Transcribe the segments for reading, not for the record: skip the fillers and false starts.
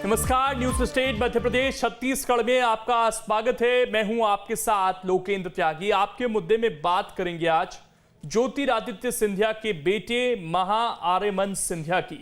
नमस्कार, news state Madhya Pradesh Chhattisgarh में आपका स्वागत है। मैं हूं आपके साथ लोकेंद्र त्यागी। आपके मुद्दे में बात करेंगे आज ज्योतिरादित्य सिंधिया के बेटे महाआर्यमन सिंधिया की।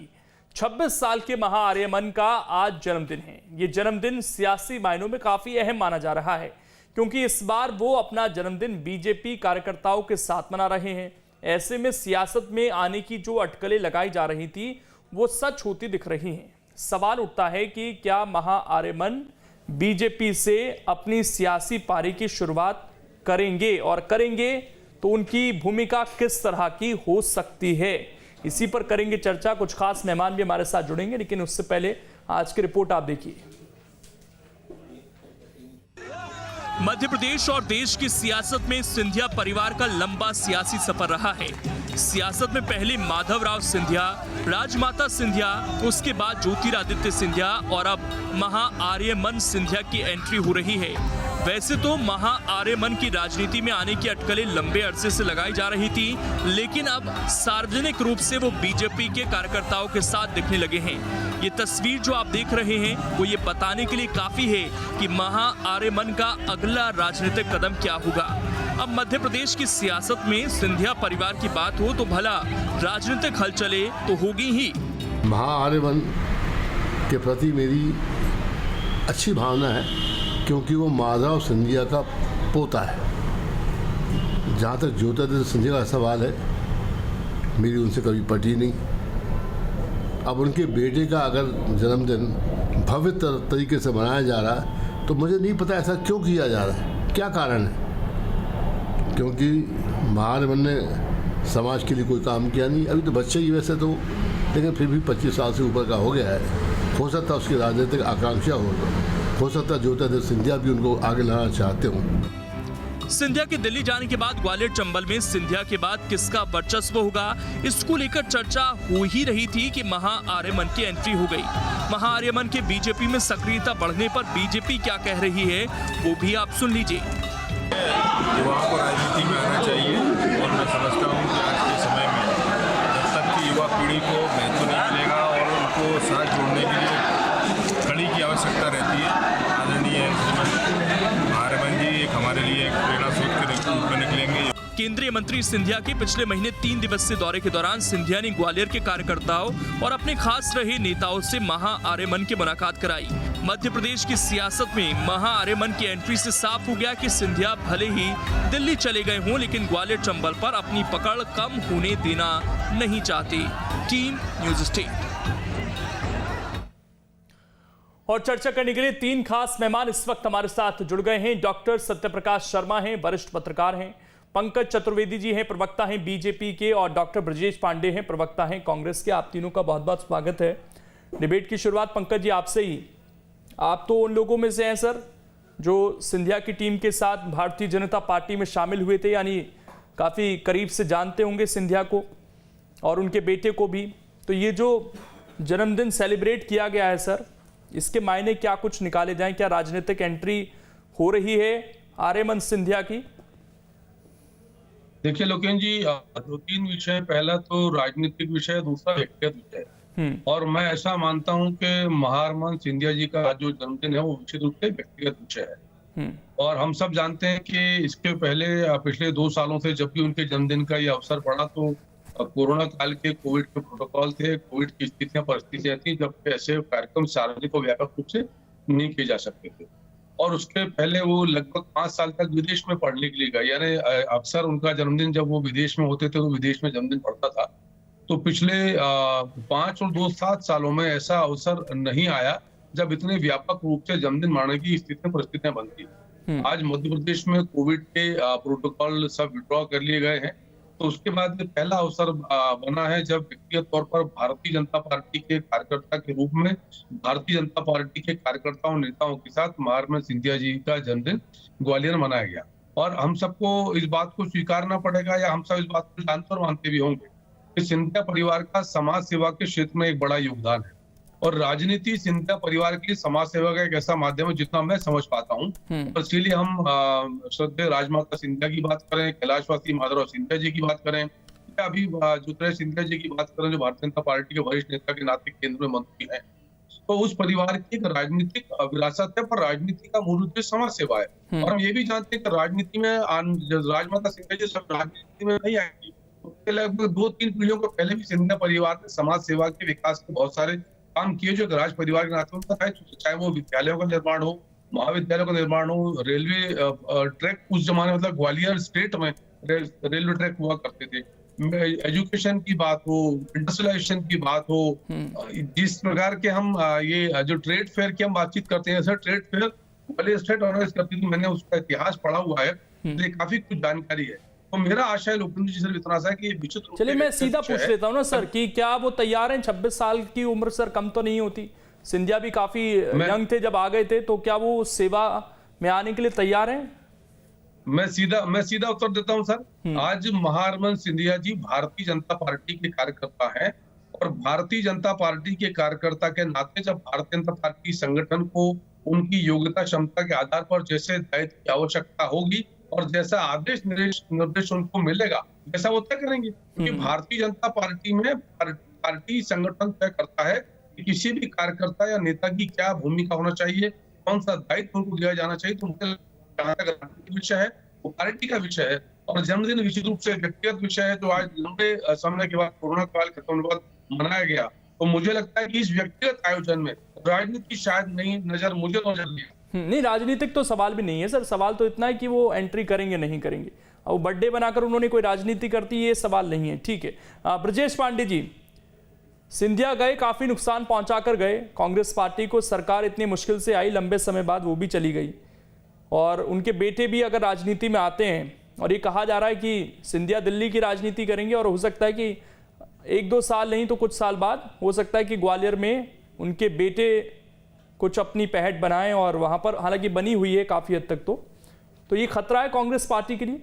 26 साल के महाआर्यमन का आज जन्मदिन है। ये जन्मदिन सियासी मायनों में काफी अहम माना जा रहा है, क्योंकि इस बार वो अपना जन्मदिन बीजेपी कार्यकर्ताओं के साथ मना रहे हैं। ऐसे में सियासत में आने की जो अटकलें लगाई जा रही थी वो सच होती दिख रही हैं। सवाल उठता है कि क्या महाआर्यमन बीजेपी से अपनी सियासी पारी की शुरुआत करेंगे, और करेंगे तो उनकी भूमिका किस तरह की हो सकती है। इसी पर करेंगे चर्चा। कुछ खास मेहमान भी हमारे साथ जुड़ेंगे, लेकिन उससे पहले आज की रिपोर्ट आप देखिए। मध्य प्रदेश और देश की सियासत में सिंधिया परिवार का लंबा सियासी सफर रहा है। सियासत में पहले माधवराव सिंधिया, राजमाता सिंधिया, उसके बाद ज्योतिरादित्य सिंधिया और अब महाआर्यमन सिंधिया की एंट्री हो रही है। वैसे तो महाआर्यमन की राजनीति में आने की अटकलें लंबे अरसे से लगाई जा रही थी, लेकिन अब सार्वजनिक रूप से वो बीजेपी के कार्यकर्ताओं के साथ दिखने लगे हैं। ये तस्वीर जो आप देख रहे हैं वो ये बताने के लिए काफी है कि महाआर्यमन का अगला राजनीतिक कदम क्या होगा। अब मध्य प्रदेश की सियासत में सिंधिया परिवार की बात हो तो भला राजनीतिक हलचलें तो होगी ही। महाआर्यमन के प्रति मेरी अच्छी भावना है, क्योंकि वो माधव सिंधिया का पोता है। जहाँ तक ज्योतिरादित्य सिंधिया का सवाल है, मेरी उनसे कभी पटी नहीं। अब उनके बेटे का अगर जन्मदिन भव्य तरीके से मनाया जा रहा है तो मुझे नहीं पता ऐसा क्यों किया जा रहा है, क्या कारण है। क्योंकि महाआर्यमन ने समाज के लिए कोई काम किया नहीं। अभी तो बच्चे ही वैसे तो, लेकिन फिर भी 25 साल से ऊपर का हो गया है। हो सकता है उसकी राजनीतिक आकांक्षा हो सकता है ज्योतिरादित्य सिंधिया भी उनको आगे लाना चाहते हों। सिंधिया के दिल्ली जाने के बाद ग्वालियर चंबल में सिंधिया के बाद किसका वर्चस्व होगा, इसको लेकर चर्चा हो ही रही थी कि महाआर्यमन की एंट्री हो गई। महाआर्यमन के बीजेपी में सक्रियता बढ़ने पर बीजेपी क्या कह रही है वो भी आप सुन लीजिए। युवाओं को राजनीति में आना चाहिए, और मैं समझता हूँ कि आज के समय में जब तक कि युवा पीढ़ी को महत्व नहीं मिलेगा और उनको साथ जोड़ने के लिए कड़ी की आवश्यकता रहती है। आदरणीय आर्यमन जी एक हमारे लिए एक प्रेरणा स्रोत के रूप में निकलेंगे। केंद्रीय मंत्री सिंधिया के पिछले महीने 3 दिवसीय दौरे के दौरान सिंधिया ने ग्वालियर के कार्यकर्ताओं और अपने खास रहे नेताओं से महाआर्यमन की मुलाकात कराई। मध्य प्रदेश की सियासत में महाआर्यमन की एंट्री से साफ हो गया कि सिंधिया भले ही दिल्ली चले गए हों, लेकिन ग्वालियर चंबल पर अपनी पकड़ कम होने देना नहीं चाहते। Team news state. और चर्चा करने के लिए 3 खास मेहमान इस वक्त हमारे साथ जुड़ गए हैं। डॉक्टर सत्यप्रकाश शर्मा हैं, वरिष्ठ पत्रकार हैं। पंकज चतुर्वेदी जी हैं, प्रवक्ता हैं बीजेपी के। और डॉक्टर ब्रजेश पांडे हैं, प्रवक्ता हैं कांग्रेस के। आप तीनों का बहुत बहुत स्वागत है। डिबेट की शुरुआत पंकज जी आपसे ही। आप तो उन लोगों में से हैं सर जो सिंधिया की टीम के साथ भारतीय जनता पार्टी में शामिल हुए थे, यानी काफ़ी करीब से जानते होंगे सिंधिया को और उनके बेटे को भी। तो ये जो जन्मदिन सेलिब्रेट किया गया है सर, इसके मायने क्या कुछ निकाले जाएं? क्या राजनीतिक एंट्री हो रही है आर्यमन सिंधिया की? देखिए लोकेन जी, 2-3 विषय। पहला तो राजनीतिक विषय, दूसरा व्यक्तिगत विषय। और मैं ऐसा मानता हूं कि महाआर्यमन सिंधिया जी का जो जन्मदिन है वो निश्चित रूप से व्यक्तिगत विषय है। और हम सब जानते हैं कि इसके पहले पिछले 2 सालों से जब भी उनके जन्मदिन का ये अवसर पड़ा तो कोरोना काल के कोविड के प्रोटोकॉल थे, कोविड की परिस्थितियां थी जब ऐसे कार्यक्रम सार्वजनिक और व्यापक रूप से नहीं किए जा सकते थे। और उसके पहले वो लगभग 5 साल तक विदेश में पढ़ने के लिए गए, यानी अक्सर उनका जन्मदिन जब वो विदेश में होते थे तो विदेश में जन्मदिन पड़ता था। तो पिछले 5 और 2-7 सालों में ऐसा अवसर नहीं आया जब इतने व्यापक रूप से जन्मदिन मनाने की परिस्थितियां बनती। आज मध्य प्रदेश में कोविड के प्रोटोकॉल सब विड्रॉ कर लिए गए हैं, तो उसके बाद पहला अवसर बना है जब व्यक्तिगत तौर पर भारतीय जनता पार्टी के कार्यकर्ता के रूप में भारतीय जनता पार्टी के कार्यकर्ताओं नेताओं के साथ महाआर्यमन सिंधिया जी का जन्मदिन ग्वालियर मनाया गया। और हम सबको इस बात को स्वीकारना पड़ेगा, या हम सब इस बात को जानते और मानते भी होंगे कि सिंधिया परिवार का समाज सेवा के क्षेत्र में एक बड़ा योगदान है। और राजनीति सिंधिया परिवार के लिए समाज सेवा का एक ऐसा माध्यम है जितना मैं समझ पाता हूँ। तो इसीलिए हम श्रद्धेय राजमाता सिंधिया की बात करें, कैलाशवासी माधवराव सिंधिया जी की बात करें, या अभी ज्योतिरादित्य सिंधिया जी की बात करें जो भारतीय जनता पार्टी के वरिष्ठ नेता के नाते केंद्र में मंत्री हैं, तो उस परिवार की एक राजनीतिक विरासत है, पर राजनीति का मूल उद्देश्य समाज सेवा है। और हम ये भी जानते हैं कि राजनीति में राजमाता सिंधिया जी सब राजनीति में नहीं आएंगी। लगभग 2-3 पीढ़ियों को पहले भी सिंधिया परिवार ने समाज सेवा के विकास के बहुत सारे काम किए जो राज परिवार के नाते उनका है, चाहे वो विद्यालयों का निर्माण हो, महाविद्यालयों का निर्माण हो, रेलवे ट्रैक उस जमाने मतलब ग्वालियर स्टेट में रेलवे ट्रैक हुआ करते थे, एजुकेशन की बात हो, इंडस्ट्रियलाइजेशन की बात हो, जिस प्रकार के हम ये जो ट्रेड फेयर की हम बातचीत करते हैं, sir trade fair Gwalior state organise करती थी, मैंने उसका इतिहास पढ़ा हुआ है, इसलिए काफी कुछ जानकारी है। तो मेरा आशा है लोकेंद्र जी सर इतना सा है कि ये विचित्र रूप से चलिए मैं सीधा पूछ लेता हूँ ना सर कि क्या वो तैयार हैं? 26 साल की उम्र सर कम तो नहीं होती? सिंधिया भी काफी यंग थे जब आ गए थे, तो क्या वो सेवा में आने के लिए तैयार हैं? मैं सीधा उत्तर देता हूं सर। आज महारमन सिंधिया जी भारतीय जनता पार्टी के कार्यकर्ता हैं और भारतीय जनता पार्टी के कार्यकर्ता के नाते जब भारतीय जनता पार्टी संगठन को उनकी योग्यता क्षमता के आधार पर जैसे दायित्व की आवश्यकता होगी और जैसा आदेश निर्देश उनको मिलेगा वैसा वो तय करेंगे, क्योंकि भारतीय जनता पार्टी में पार्टी संगठन तय करता है कि किसी भी कार्यकर्ता या नेता की क्या भूमिका होना चाहिए, कौन सा दायित्व उनको दिया जाना चाहिए। तो मुझे विषय है वो पार्टी का विषय है और जन्मदिन निश्चित रूप से व्यक्तिगत विषय है जो आज लंबे समय के बाद कोरोना काल खत्म होने के बाद मनाया गया। तो मुझे लगता है कि इस व्यक्तिगत आयोजन में राजनीति शायद नहीं नजर मुझे नजर नहीं, राजनीतिक तो सवाल भी नहीं है सर। सवाल तो इतना है कि वो एंट्री करेंगे नहीं करेंगे, और बर्थडे बनाकर उन्होंने कोई राजनीति करती ये सवाल नहीं है। ठीक है, ब्रजेश पांडे जी, सिंधिया गए, काफी नुकसान पहुंचाकर गए कांग्रेस पार्टी को। सरकार इतनी मुश्किल से आई, लंबे समय बाद वो भी चली गई, और उनके बेटे भी अगर राजनीति में आते हैं और ये कहा जा रहा है कि सिंधिया दिल्ली की राजनीति करेंगे और हो सकता है कि 1-2 साल नहीं तो कुछ साल बाद हो सकता है कि ग्वालियर में उनके बेटे कुछ अपनी पहट बनाएं, और वहां पर हालांकि बनी हुई है काफी हद तक। तो ये खतरा है कांग्रेस पार्टी के लिए?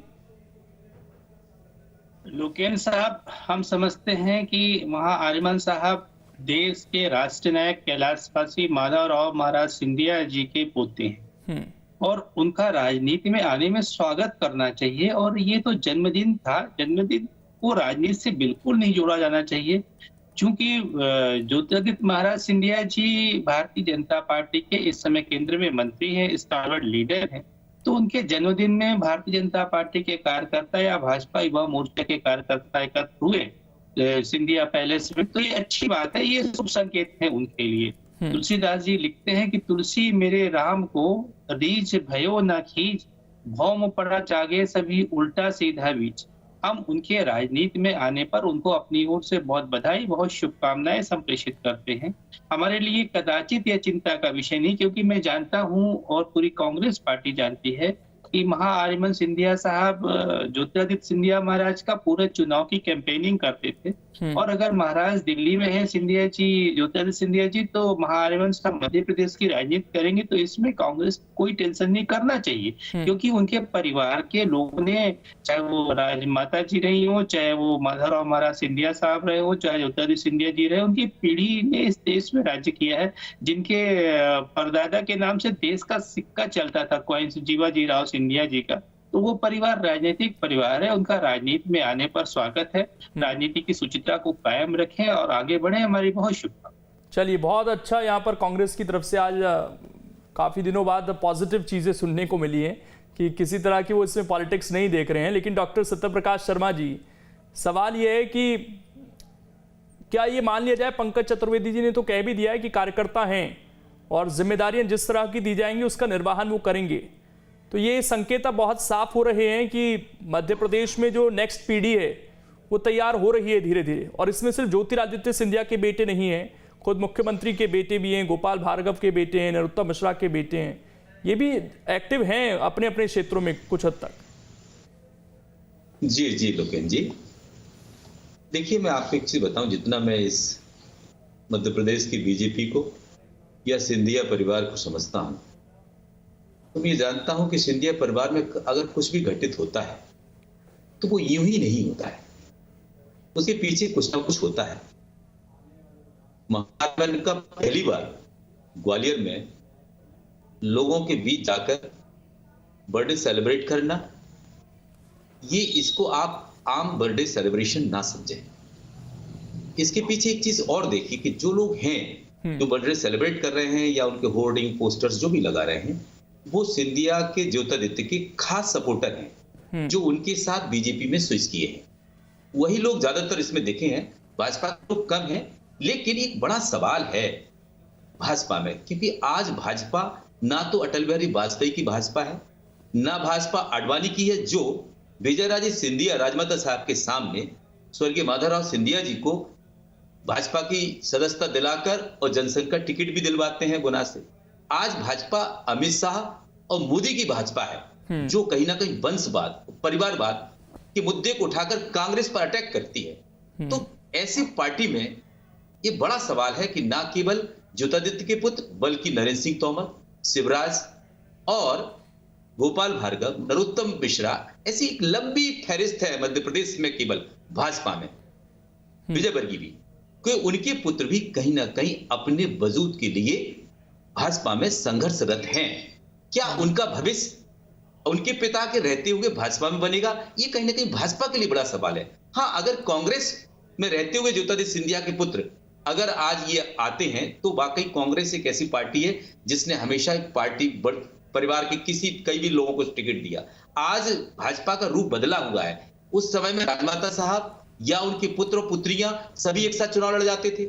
लोकेन साहब, हम समझते हैं कि महाआर्यमन साहब देश के राष्ट्र नायक कैलाशवासी माधवराव महाराज सिंधिया जी के पोते हैं और उनका राजनीति में आने में स्वागत करना चाहिए। और ये तो जन्मदिन था, जन्मदिन को राजनीति से बिल्कुल नहीं जोड़ा जाना चाहिए, क्योंकि ज्योतिरादित्य महाराज सिंधिया जी भारतीय जनता पार्टी के इस समय केंद्र में मंत्री हैं, स्टारवर्ड लीडर हैं। तो उनके जन्मदिन में भारतीय जनता पार्टी के कार्यकर्ता या भाजपा युवा मोर्चा के कार्यकर्ता एकत्र हुए सिंधिया पैलेस में, तो ये अच्छी बात है, ये शुभ संकेत है उनके लिए। तुलसीदास जी लिखते हैं कि तुलसी मेरे राम को रीझ भयो न खींच, भौम पड़ा जागे सभी उल्टा सीधा बीच। हम उनके राजनीति में आने पर उनको अपनी ओर से बहुत बधाई, बहुत शुभकामनाएं संप्रेषित करते हैं। हमारे लिए कदाचित यह चिंता का विषय नहीं, क्योंकि मैं जानता हूं और पूरी कांग्रेस पार्टी जानती है कि महाआर्यमन सिंधिया साहब ज्योतिरादित्य सिंधिया महाराज का पूरे चुनाव की कैंपेनिंग करते थे। और अगर महाराज दिल्ली में है सिंधिया जी, ज्योतिरादित्य सिंधिया जी, तो महाआर्यमन साहब मध्य प्रदेश की राजनीति करेंगे, तो इसमें कांग्रेस कोई टेंशन नहीं करना चाहिए, क्योंकि उनके परिवार के लोगों ने, चाहे वो राजमाता जी रही हो, चाहे वो माधवराव महाराज सिंधिया साहब रहे हो, चाहे ज्योतिरादित्य सिंधिया जी रहे, उनकी पीढ़ी ने इस देश में राज्य किया है। जिनके परदादा के नाम से देश का सिक्का चलता था, कॉइन्स, जीवाजी राव सिंधिया जी का, तो वो परिवार राजनीतिक परिवार है। उनका राजनीति में आने पर स्वागत है। राजनीति की सुचिता को कायम रखें और आगे बढ़े। हमारी बहुत शुभकामनाएं। चलिए, बहुत अच्छा, यहाँ पर कांग्रेस की तरफ से आज काफी दिनों बाद पॉजिटिव चीजें सुनने को मिली हैं कि किसी तरह की वो इसमें पॉलिटिक्स नहीं देख रहे हैं। लेकिन डॉक्टर सत्यप्रकाश शर्मा जी, सवाल ये है कि क्या ये मान लिया जाए, पंकज चतुर्वेदी जी ने तो कह भी दिया है कि कार्यकर्ता हैं और जिम्मेदारियां जिस तरह की दी जाएंगी उसका निर्वहन वो करेंगे, तो ये संकेत अब बहुत साफ हो रहे हैं कि मध्य प्रदेश में जो नेक्स्ट पीढ़ी है वो तैयार हो रही है धीरे धीरे। और इसमें सिर्फ ज्योतिरादित्य सिंधिया के बेटे नहीं हैं, खुद मुख्यमंत्री के बेटे भी हैं, गोपाल भार्गव के बेटे हैं, नरोत्तम मिश्रा के बेटे हैं, ये भी एक्टिव हैं अपने अपने क्षेत्रों में कुछ हद तक। जी जी लोकेन जी, देखिए मैं आपको एक चीज बताऊं, जितना मैं इस मध्य प्रदेश की बीजेपी को या सिंधिया परिवार को समझता हूं, तो मैं जानता हूं कि सिंधिया परिवार में अगर कुछ भी घटित होता है तो वो यूं ही नहीं होता है, उसके पीछे कुछ ना कुछ होता है। महात्मा का पहली बार ग्वालियर में लोगों के बीच जाकर बर्थडे सेलिब्रेट करना, ये इसको आप आम बर्थडे सेलिब्रेशन ना समझें। इसके पीछे एक चीज और देखिए कि जो लोग हैं जो बर्थडे सेलिब्रेट कर रहे हैं या उनके होर्डिंग पोस्टर्स जो भी लगा रहे हैं, वो सिंधिया के ज्योतिरादित्य के खास सपोर्टर हैं जो उनके साथ बीजेपी में स्विच किए हैं। वही लोग ज्यादातर इसमें देखे हैं, भाजपा के लोग कम हैं। लेकिन एक बड़ा सवाल है भाजपा में, क्योंकि आज भाजपा ना तो अटल बिहारी वाजपेयी की भाजपा है, ना भाजपा आडवाणी की है, जो विजयराजे सिंधिया राजमाता साहब के सामने स्वर्गीय माधवराव सिंधिया जी को भाजपा की सदस्यता दिलाकर और जनसंघ का टिकट भी दिलवाते हैं गुना से। आज भाजपा अमित शाह और मोदी की भाजपा है जो कहीं ना कहीं वंशवाद, परिवारवाद के मुद्दे को उठाकर कांग्रेस पर अटैक करती है। तो ऐसी पार्टी में ये बड़ा सवाल है कि ना केवल ज्योतिरादित्य के पुत्र बल्कि नरेंद्र सिंह तोमर, शिवराज और गोपाल भार्गव, नरोत्तम मिश्रा, ऐसी एक लंबी फहरिस्त है मध्य प्रदेश में केवल भाजपा में, विजयवर्गीय भी, कि उनके पुत्र भी कहीं ना कहीं अपने वजूद के लिए भाजपा में संघर्षरत हैं। क्या उनका भविष्य उनके पिता के रहते हुए भाजपा में बनेगा? ये कहीं ना कहीं भाजपा के लिए बड़ा सवाल है। हाँ, अगर कांग्रेस में रहते हुए ज्योतिरादित्य सिंधिया के पुत्र अगर आज ये आते हैं तो वाकई कांग्रेस एक ऐसी पार्टी है जिसने हमेशा एक पार्टी परिवार के कई भी लोगों को टिकट दिया। आज भाजपा का रूप बदला हुआ है। उस समय में राजमाता साहब या उनके पुत्र और पुत्रियां सभी एक साथ चुनाव लड़ जाते थे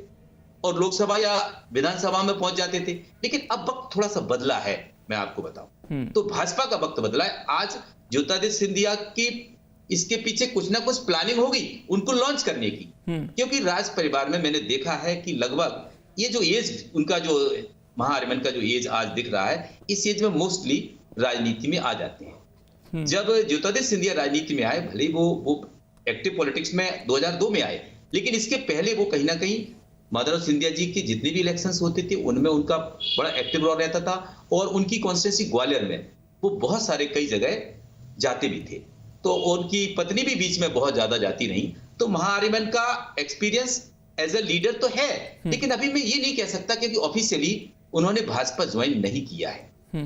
और लोकसभा या विधानसभा में पहुंच जाते थे। लेकिन अब वक्त थोड़ा सा बदला है, मैं आपको बताऊं तो भाजपा का वक्त बदला है। आज ज्योतिरादित्य सिंधिया की इसके पीछे कुछ ना कुछ प्लानिंग होगी उनको लॉन्च करने की, क्योंकि राज परिवार में मैंने देखा है कि लगभग ये जो एज उनका जो महाआर्यमन का जो एज आज दिख रहा है, इस एज में मोस्टली राजनीति में आ जाते हैं। जब ज्योतिरादित्य सिंधिया राजनीति में आए, भले वो एक्टिव पॉलिटिक्स में 2002 में आए, लेकिन इसके पहले वो कहीं ना कहीं माधवराव सिंधिया जी के जितने भी इलेक्शंस होते थे उनमें उनका बड़ा एक्टिव रोल रहता था और उनकी कॉन्स्टिट्यूंसी ग्वालियर में वो बहुत सारे कई जगह जाते भी थे। तो उनकी पत्नी भी बीच में बहुत ज्यादा जाती नहीं। तो महाआर्यमन का एक्सपीरियंस एज ए लीडर तो है, लेकिन अभी मैं ये नहीं कह सकता क्योंकि ऑफिशियली उन्होंने भाजपा ज्वाइन नहीं किया है।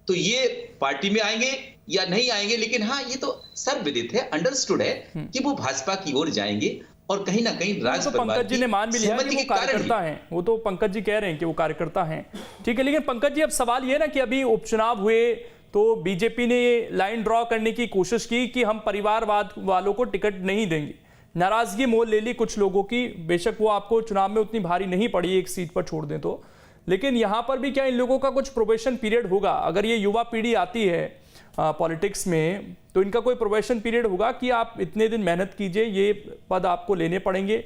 तो ये पार्टी में आएंगे या नहीं आएंगे, लेकिन हाँ, ये तो सर्वविदित है, अंडरस्टूड है कि वो भाजपा की ओर जाएंगे और कहीं ना कहीं तो पंकज जी ने मान भी लिया कि वो कार्यकर्ता हैं। वो तो पंकज जी कह रहे हैं कि वो कार्यकर्ता हैं, ठीक है। लेकिन पंकज जी, अब सवाल ये ना कि अभी उपचुनाव हुए तो बीजेपी ने ये लाइन ड्रॉ करने की कोशिश की कि हम परिवारवाद वालों को टिकट नहीं देंगे। नाराजगी मोल ले ली कुछ लोगों की, बेशक वो आपको चुनाव में उतनी भारी नहीं पड़ी एक सीट पर छोड़ दें तो, लेकिन यहां पर भी क्या इन लोगों का कुछ प्रोबेशन पीरियड होगा? अगर ये युवा पीढ़ी आती है पॉलिटिक्स में तो इनका कोई प्रोबेशन पीरियड होगा कि आप इतने दिन मेहनत कीजिए, ये पद आपको लेने पड़ेंगे।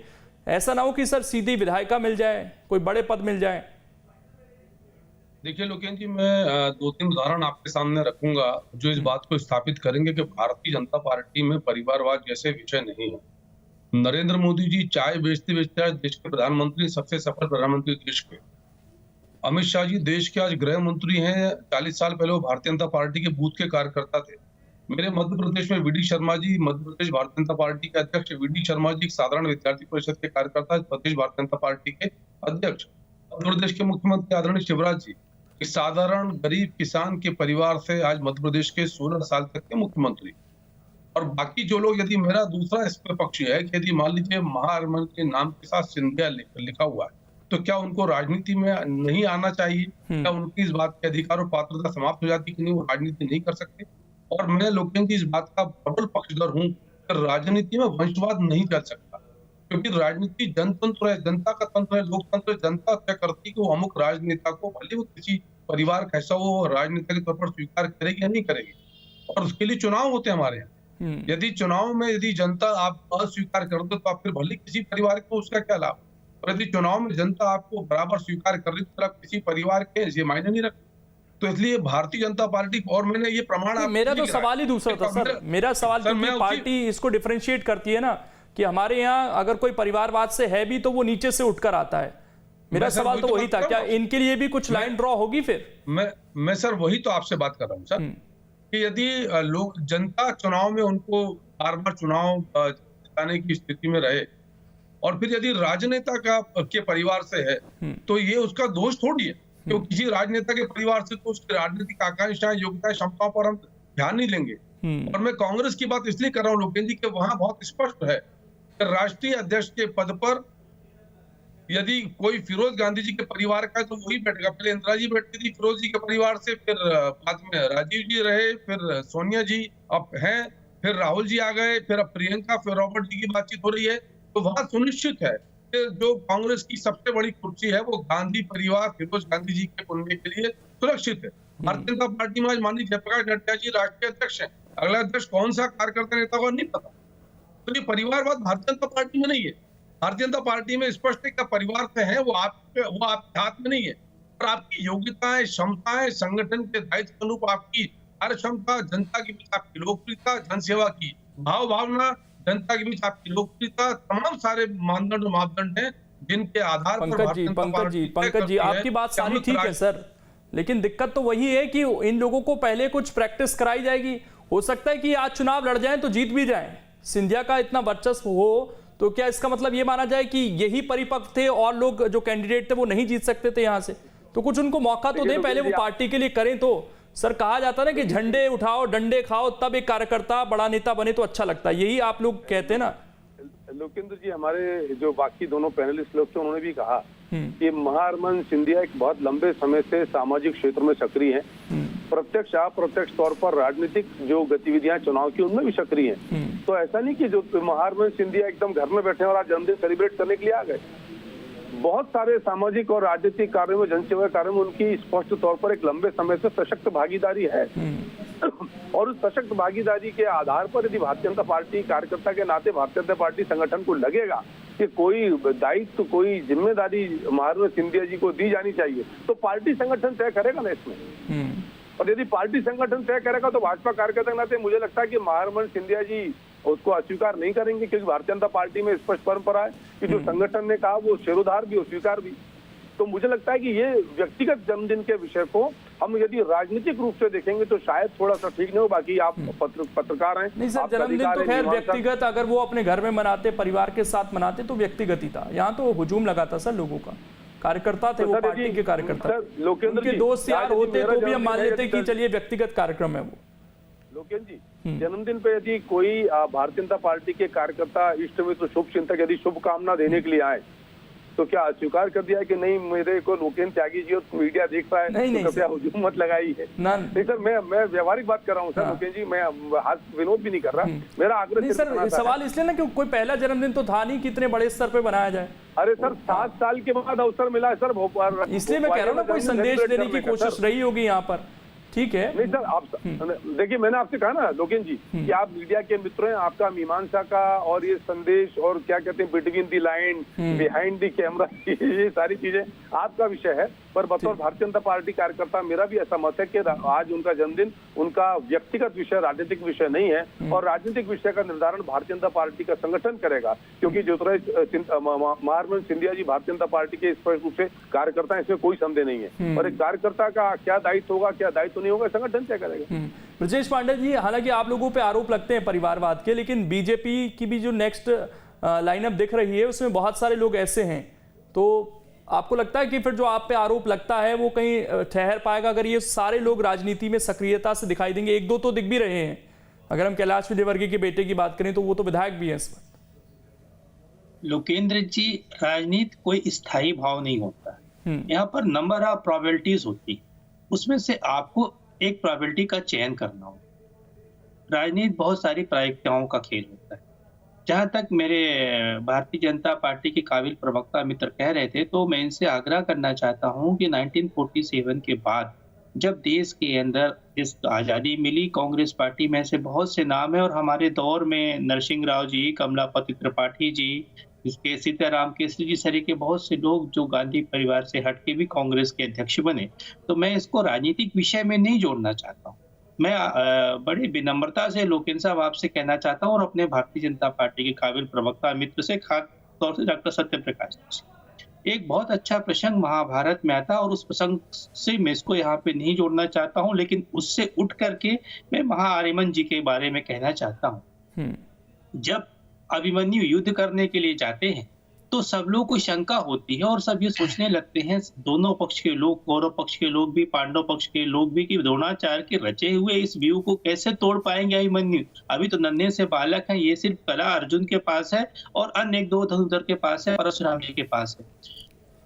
ऐसा ना हो कि सर सीधी विधायिका मिल जाए, कोई बड़े पद मिल जाए। देखिए लोकेन जी, मैं 2-3 उदाहरण आपके सामने रखूंगा जो इस बात को स्थापित करेंगे कि भारतीय जनता पार्टी में परिवारवाद जैसे विषय नहीं है। नरेंद्र मोदी जी चाय बेचते बेचते आज देश के प्रधानमंत्री, सबसे सफल प्रधानमंत्री देश के। अमित शाह जी देश के आज गृह मंत्री हैं। 40 साल पहले वो भारतीय जनता पार्टी के बूथ के कार्यकर्ता थे। मेरे मध्य प्रदेश में वीडी शर्मा जी, मध्य प्रदेश भारतीय जनता पार्टी के अध्यक्ष वीडी शर्मा जी साधारण विद्यार्थी परिषद के कार्यकर्ता, प्रदेश भारतीय जनता पार्टी के अध्यक्ष। मध्य प्रदेश के मुख्यमंत्री आदरणीय शिवराज जी एक साधारण गरीब किसान के परिवार से आज मध्य प्रदेश के 16 साल तक के मुख्यमंत्री। और बाकी जो लोग, यदि मेरा दूसरा इस पे पक्ष है कि यदि मान लीजिए महाआर्यमन के नाम के साथ सिंधिया लिखा हुआ है तो क्या उनको राजनीति में नहीं आना चाहिए? क्या उनकी इस बात के अधिकार और पात्रता समाप्त हो जाती कि नहीं, वो राजनीति नहीं कर सकते? और मैं लोगों की इस बात का प्रबल पक्षधर हूँ कि राजनीति में वंशवाद नहीं चल सकता, क्योंकि राजनीति जनतंत्र है, जनता का तंत्र है, लोकतंत्र। जनता तय करती है कि वो अमुक राजनेता को, भले वो किसी परिवार कैसा वो राजनेता के तौर पर स्वीकार करेगी या नहीं करेगी। और उसके लिए चुनाव होते हैं हमारे यहाँ। यदि चुनाव में यदि जनता आप अस्वीकार कर दो तो आप फिर भले किसी परिवार को उसका क्या लाभ? और यदि चुनाव में जनता आपको बराबर स्वीकार कर रही तो आप किसी परिवार के ये मायने नहीं रखते। तो इसलिए भारतीय जनता पार्टी, और मैंने ये प्रमाण, मेरा तो सवाल ही दूसरा था सर। मेरा सवाल क्योंकि पार्टी इसको डिफरेंशिएट करती है ना कि हमारे यहाँ अगर कोई परिवारवाद से है भी तो वो नीचे से उठकर आता है। मेरा सवाल तो वही था, क्या इनके लिए भी कुछ लाइन ड्रॉ होगी फिर? मैं सर वही तो आपसे बात कर रहा हूँ सर, कि यदि लोग, जनता चुनाव में उनको बार बार चुनाव जिताने की स्थिति में रहे और फिर यदि राजनेता के परिवार से है तो ये उसका दोष थोड़ी है कि वो किसी राजनेता के परिवार से, तो उसकी राजनीतिक आकांक्षाएं, योग्यता, क्षमताओं पर हम ध्यान नहीं लेंगे। और मैं कांग्रेस की बात इसलिए कर रहा हूँ लोकेन जी कि वहां बहुत स्पष्ट है कि राष्ट्रीय अध्यक्ष के पद पर यदि कोई फिरोज गांधी जी के परिवार का है तो वही बैठेगा। पहले इंदिरा जी बैठती थी फिरोज जी के परिवार से, फिर बाद में राजीव जी रहे, फिर सोनिया जी अब हैं, फिर राहुल जी आ गए, फिर अब प्रियंका, फिर रॉबर्ट जी की बातचीत हो रही है। तो वहां सुनिश्चित है कि जो कांग्रेस की सबसे बड़ी कुर्सी है वो गांधी परिवार, फिरोज गांधी जी के पुण्य के लिए सुरक्षित है। भारतीय जनता पार्टी में आज माननीय जयप्रकाश नड्डा जी राष्ट्रीय अध्यक्ष है, अगला अध्यक्ष कौन सा कार्यकर्ता नेता को नहीं पता। तो ये परिवारवाद भारतीय जनता पार्टी में नहीं है। भारतीय जनता पार्टी में स्पष्ट है कि परिवार से है, वो आपके हाथ में नहीं है। और आपकी योग्यताएं, क्षमताएं, संगठन के दायित्व के अनुरूप आपकी कार्य क्षमता, जनता के बीच आपकी लोकप्रियता, जनसेवा की भावना, जनता के बीच आपकी लोकप्रियता, तमाम सारे मानदंड और मापदंड हैं जिनके आधार पर पंकज जी आपकी बात सारी ठीक है सर, लेकिन दिक्कत तो वही है कि इन लोगों को पहले कुछ प्रैक्टिस कराई जाएगी। हो सकता है कि आज चुनाव लड़ जाएं तो जीत भी जाएं। सिंधिया का इतना वर्चस्व हो तो क्या इसका मतलब ये माना जाए कि यही परिपक्व थे और लोग जो कैंडिडेट थे वो नहीं जीत सकते थे यहाँ से? तो कुछ उनको मौका तो दें, पहले वो पार्टी के लिए करें। तो सर कहा जाता है ना कि झंडे उठाओ, डंडे खाओ, तब एक कार्यकर्ता बड़ा नेता बने तो अच्छा लगता है, यही आप लोग कहते हैं ना? लोकेंद्र जी, हमारे जो बाकी दोनों पैनलिस्ट लोग थे उन्होंने भी कहा कि महाहरमन सिंधिया एक बहुत लंबे समय से सामाजिक क्षेत्र में सक्रिय हैं, प्रत्यक्ष अप्रत्यक्ष तौर पर राजनीतिक जो गतिविधियां चुनाव की उनमें भी सक्रिय हैं। तो ऐसा नहीं कि जो महाहरमन सिंधिया एकदम घर में बैठे और आज जन्मदिन सेलिब्रेट करने के लिए आ गए। बहुत सारे सामाजिक और राजनीतिक कार्यों में, जनसेवा कार्यों में उनकी स्पष्ट तौर पर एक लंबे समय से सशक्त भागीदारी है। और उस सशक्त भागीदारी के आधार पर यदि भारतीय जनता पार्टी कार्यकर्ता के नाते भारतीय जनता पार्टी संगठन को लगेगा कि कोई दायित्व, कोई जिम्मेदारी महाहरमन सिंधिया जी को दी जानी चाहिए, तो पार्टी संगठन तय करेगा ना इसमें। और यदि पार्टी संगठन तय करेगा तो भाजपा कार्यकर्ता के नाते मुझे लगता है कि महाहरमन सिंधिया जी उसको अस्वीकार नहीं करेंगे, क्योंकि भारतीय जनता पार्टी में स्पष्ट परंपरा है कि जो संगठन ने कहा वो शिरोधार भी और स्वीकार भी। तो मुझे लगता है कि ये व्यक्तिगत जन्मदिन के विषय को हम यदि राजनीतिक रूप से देखेंगे तो शायद थोड़ा सा ठीक नहीं हो। बाकी आप पत्रकार हैं, नहीं सर, जन्मदिन तो खैर व्यक्तिगत, अगर वो अपने घर में मनाते, परिवार के साथ मनाते तो व्यक्तिगत ही था। यहाँ तो हुजूम लगा था सर लोगों का, कार्यकर्ता थे, वो पार्टी के कार्यकर्ता, उनके दोस्त यार होते तो भी हम मान लेते कि चलिए व्यक्तिगत कार्यक्रम है वो। लोकेंद्र जी, जन्मदिन पे यदि कोई भारतीय जनता पार्टी के कार्यकर्ता, इष्ट मित्र, शुभ चिंतक यदि शुभकामना देने के लिए आए तो क्या स्वीकार कर दिया कि नहीं मेरे को लोकेंद्र त्यागी जी और मीडिया देख रहा है, नहीं, तो क्या हुजूम मत लगाई है? नहीं सर, मैं व्यवहारिक बात कर रहा हूँ सर। लोकेंद्र जी, मैं हाथ विनोद भी नहीं कर रहा, मेरा आग्रह नहीं सर, सवाल इसलिए ना कि कोई पहला जन्मदिन तो था नहीं, कितने बड़े स्तर पे बनाया जाए। अरे सर, 7 साल के बाद अवसर मिला है सर भोपाल, इसलिए मैं कह रहा हूँ ना, कोई संदेश देने की कोशिश रही होगी यहाँ पर। ठीक है, नहीं सर, आप देखिए, मैंने आपसे कहा ना लोकेंद्र जी कि आप मीडिया के मित्र हैं, आपका मीमांसा का और ये संदेश और क्या कहते हैं between the line, behind the camera, ये सारी चीजें आपका विषय है। पर बतौर भारतीय जनता पार्टी कार्यकर्ता मेरा भी ऐसा मत है कि आज उनका जन्मदिन उनका व्यक्तिगत विषय, राजनीतिक विषय नहीं है। और राजनीतिक विषय का निर्धारण भारतीय जनता पार्टी का संगठन करेगा, क्योंकि महाहरमन सिंधिया जी भारतीय जनता पार्टी के स्पष्ट रूप से कार्यकर्ता, इसमें कोई संदेह नहीं है। और एक कार्यकर्ता का क्या दायित्व होगा, क्या दायित्व नहीं होगा, संगठन तय करेगा। ब्रजेश पांडे जी, हालांकि आप लोगों पे आरोप लगते हैं परिवारवाद के, लेकिन बीजेपी की भी जो नेक्स्ट लाइनअप दिख रही है उसमें बहुत सारे लोग ऐसे हैं, तो आपको लगता है कि फिर जो आप पे आरोप लगता है वो कहीं ठहर पाएगा अगर ये सारे लोग राजनीति में सक्रियता से दिखाई देंगे? एक दो तो दिख भी रहे हैं, अगर हम कैलाश विजयवर्गीय के बेटे की बात करें तो वो तो विधायक भी है इस वक्त। लोकेंद्र जी, राजनीति कोई स्थायी भाव नहीं होता, यहाँ पर नंबर ऑफ प्रोबेबिलिटीज होती है, उसमें से आपको एक प्रोबेबिलिटी का चयन करना हो। राजनीति बहुत सारी प्रायिकताओं का खेल होता है। जहां तक मेरे भारतीय जनता पार्टी के काबिल प्रवक्ता मित्र कह रहे थे, तो मैं इनसे आग्रह करना चाहता हूं कि 1947 के बाद जब देश के अंदर इस आज़ादी मिली, कांग्रेस पार्टी में से बहुत से नाम है, और हमारे दौर में नरसिंह राव जी, कमलापति त्रिपाठी जी, इसके सीताराम केसरी जी सरी के बहुत से लोग जो गांधी परिवार से हटके भी कांग्रेस के अध्यक्ष बने। तो मैं इसको राजनीतिक विषय में नहीं जोड़ना चाहता हूँ। मैं बड़ी विनम्रता से लोकेंद्र साहब आपसे कहना चाहता हूँ और अपने भारतीय जनता पार्टी के काबिल प्रवक्ता मित्र से, खास तौर से डॉक्टर सत्यप्रकाश जी से, एक बहुत अच्छा प्रसंग महाभारत में आता और उस प्रसंग से मैं इसको यहाँ पे नहीं जोड़ना चाहता हूँ, लेकिन उससे उठ करके मैं महाआर्यमन जी के बारे में कहना चाहता हूँ। जब अभिमन्यु युद्ध करने के लिए जाते हैं तो सब लोग को शंका होती है और सब ये सोचने लगते हैं, दोनों पक्ष के लोग, कौरव पक्ष के लोग भी, पांडव पक्ष के लोग भी, कि द्रोणाचार्य के रचे हुए इस व्यूह को कैसे तोड़ पाएंगे अभिमन्यु। अभी तो नन्हे से बालक हैं, ये सिर्फ कला अर्जुन के पास है और अन्य एक दो धनुधर के पास है, परशुराम जी के पास है।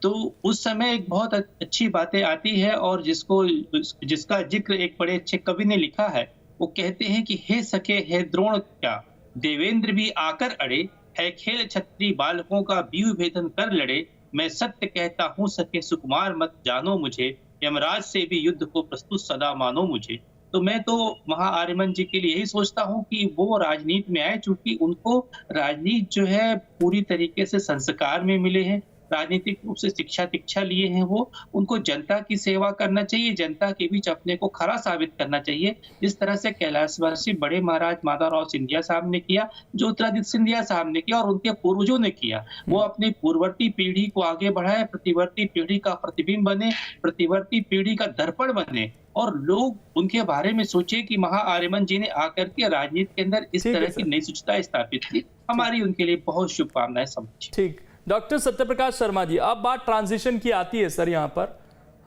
तो उस समय एक बहुत अच्छी बातें आती है, और जिसका जिक्र एक बड़े अच्छे कवि ने लिखा है। वो कहते हैं कि हे सखे हे द्रोण क्या, देवेंद्र भी आकर अड़े, है खेल छत्री बालकों का बीव भेदन कर लड़े, मैं सत्य कहता हूँ सके सुकुमार मत जानो मुझे, यमराज से भी युद्ध को प्रस्तुत सदा मानो मुझे। तो मैं तो महाआर्यमन जी के लिए यही सोचता हूँ कि वो राजनीति में आए, चूंकि उनको राजनीति जो है पूरी तरीके से संस्कार में मिले हैं, राजनीतिक रूप से शिक्षा लिए हैं। वो उनको जनता की सेवा करना चाहिए, जनता के बीच अपने को खरा साबित करना चाहिए, जिस तरह से कैलाशवासी बड़े महाराज माधवराव सिंधिया साहब ने किया, ज्योतिरादित्य सिंधिया साहब ने किया और उनके पूर्वजों ने किया। वो अपनी पूर्ववर्ती पीढ़ी को आगे बढ़ाए, प्रतिवर्ती पीढ़ी का प्रतिबिंब बने, प्रतिवर्ती पीढ़ी का दर्पण बने, और लोग उनके बारे में सोचे कि महाआर्यमन जी ने आकर के राजनीति के अंदर इस तरह की नई सोचता स्थापित की। हमारी उनके लिए बहुत शुभकामनाएं समझिए। ठीक, डॉक्टर सत्यप्रकाश शर्मा जी, अब बात ट्रांजिशन की आती है सर। यहाँ पर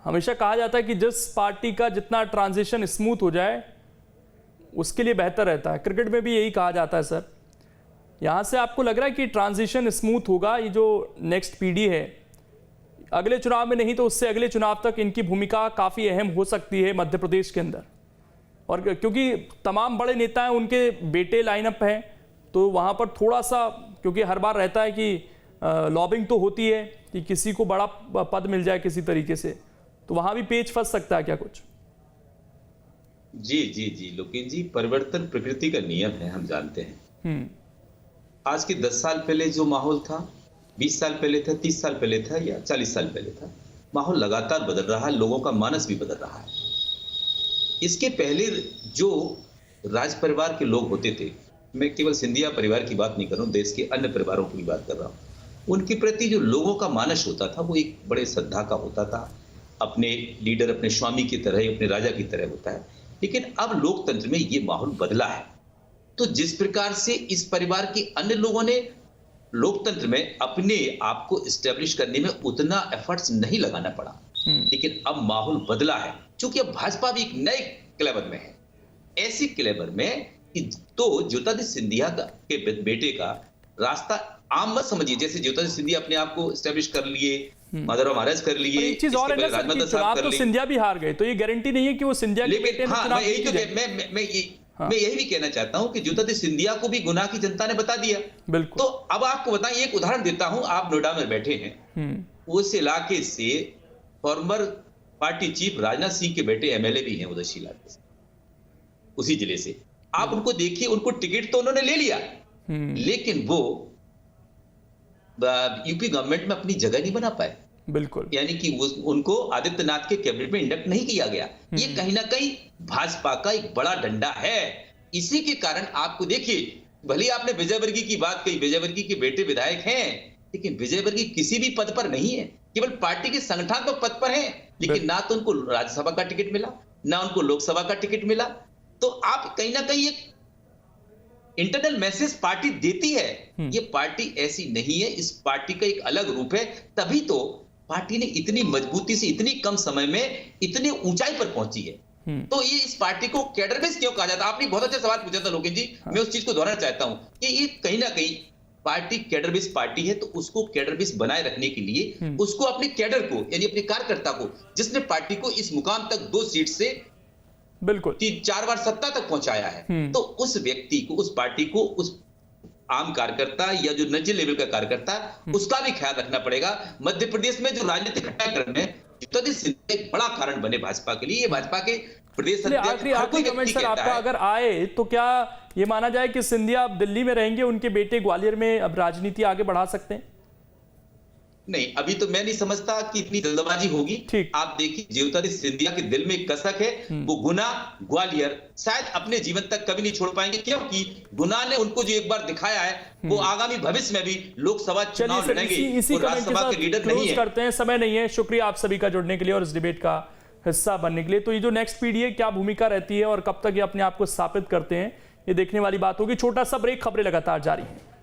हमेशा कहा जाता है कि जिस पार्टी का जितना ट्रांजिशन स्मूथ हो जाए उसके लिए बेहतर रहता है। क्रिकेट में भी यही कहा जाता है सर। यहाँ से आपको लग रहा है कि ट्रांजिशन स्मूथ होगा? ये जो नेक्स्ट पीढ़ी है, अगले चुनाव में नहीं तो उससे अगले चुनाव तक इनकी भूमिका काफ़ी अहम हो सकती है मध्य प्रदेश के अंदर, और क्योंकि तमाम बड़े नेता हैं, उनके बेटे लाइनअप हैं, तो वहाँ पर थोड़ा सा, क्योंकि हर बार रहता है कि लॉबिंग तो होती है कि किसी को बड़ा पद मिल जाए किसी तरीके से, तो वहां भी पेच फंस सकता है क्या कुछ? जी जी जी लोकेश जी, परिवर्तन प्रकृति का नियम है, हम जानते हैं। आज के 10 साल पहले जो माहौल था, 20 साल पहले था, 30 साल पहले था या 40 साल पहले था, माहौल लगातार बदल रहा है, लोगों का मानस भी बदल रहा है। इसके पहले जो राज परिवार के लोग होते थे, मैं केवल सिंधिया परिवार की बात नहीं कर रहा हूं, देश के अन्य परिवारों की बात कर रहा हूं, उनके प्रति जो लोगों का मानस होता था वो एक बड़े श्रद्धा का होता था, अपने लीडर, अपने स्वामी की तरह, अपने राजा की तरह होता है। लेकिन अब लोकतंत्र में ये माहौल बदला है। तो जिस प्रकार से इस परिवार के अन्य लोगों ने लोकतंत्र में अपने आप को एस्टेब्लिश करने में उतना एफर्ट्स नहीं लगाना पड़ा, लेकिन अब माहौल बदला है, क्योंकि अब भाजपा भी एक नए क्लेवर में है। ऐसे क्लेवर में तो ज्योतिरादित्य सिंधिया के बेटे का रास्ता आम मत समझिए, जैसे ज्योतिरादित्य सिंधिया अपने आप को एस्टेब्लिश कर लिए, माधवराव महाराज कर लिए, एक चीज और है ना सर, चुनाव तो सिंधिया भी हार गए, तो ये गारंटी नहीं है कि वो सिंधिया के बेटे में चुनाव जीत जाए। मैं यही भी कहना चाहता हूं कि ज्योतिरादित्य सिंधिया को भी गुनाह की जनता ने बता दिया। बिल्कुल। तो अब आपको बताइए, एक उदाहरण देता हूं, आप नोएडा में बैठे हैं, उस इलाके से farmer party chief Rajnath Singh के बेटे एमएलए भी हैं उधर इलाके से, उसी जिले से। आप उनको देखिए, उनको टिकट तो उन्होंने ले लिया, लेकिन वो यूपी गवर्नमेंट में अपनी जगह नहीं बना पाए। बिल्कुल, यानी कि उनको आदित्यनाथ के कैबिनेट में इंडक्ट नहीं किया गया। ये कहीं ना कहीं भाजपा का एक बड़ा डंडा है। इसी के कारण आपको देखिए, भले आपने विजयवर्गीय की बात कही, विजयवर्गीय के बेटे विधायक हैं, लेकिन विजयवर्गीय किसी भी पद पर नहीं है, केवल पार्टी के संगठनात्मक पद पर हैं, लेकिन ना तो उनको राज्यसभा का टिकट मिला, ना उनको लोकसभा का टिकट मिला। तो आप कहीं ना कहीं एक इंटरनल मैसेज पार्टी देती है, ये पार्टी ऐसी नहीं है, इस पार्टी का एक अलग रूप है। तभी तो पार्टी ने इतनी मजबूती से इतनी कम समय में इतनी ऊंचाई पर पहुंची है। तो ये इस पार्टी को कैडर बेस क्यों कहा जाता है? आपने बहुत अच्छा सवाल पूछा था लोकेश जी, मैं उस चीज को दोहराना चाहता हूं कि ये कहीं ना कहीं पार्टी कैडर बेस पार्टी है, तो उसको कैडर बेस बनाए रखने के लिए उसको अपने कैडर को, यानी अपने कार्यकर्ता को, जिसने पार्टी को इस मुकाम तक 2 सीट से बिल्कुल 3-4 बार सत्ता तक पहुंचाया है, तो उस व्यक्ति को, उस पार्टी को, उस आम कार्यकर्ता या जो निजी लेवल का कार्यकर्ता, उसका भी ख्याल रखना पड़ेगा। मध्य प्रदेश में जो राजनीतिक घटनाक्रम है, ज्योतिरादित्य सिंधिया एक बड़ा कारण बने भाजपा के लिए। ये भाजपा के प्रदेश आखिरी कमेंट सर आपका अगर आए, तो क्या ये माना जाए कि सिंधिया अब दिल्ली में रहेंगे, उनके बेटे ग्वालियर में अब राजनीति आगे बढ़ा सकते हैं? नहीं, अभी तो मैं नहीं समझता कि इतनी जल्दबाजी होगी। आप देखिए, ज्योतिरादित्य सिंधिया के दिल में एक कसक है, वो गुना, ग्वालियर शायद अपने जीवन तक कभी नहीं छोड़ पाएंगे, क्योंकि गुना ने उनको जो एक बार दिखाया है, वो आगामी भविष्य में भी लोकसभा चुनाव लड़ेंगे। इसी राज्यसभा के लीडर नहीं करते हैं, समय नहीं है। शुक्रिया आप सभी का जुड़ने के लिए और इस डिबेट का हिस्सा बनने के लिए। तो ये जो नेक्स्ट पीढ़ी है, क्या भूमिका रहती है और कब तक ये अपने आप को स्थापित करते हैं, ये देखने वाली बात होगी। छोटा सा ब्रेक, खबरें लगातार जारी है।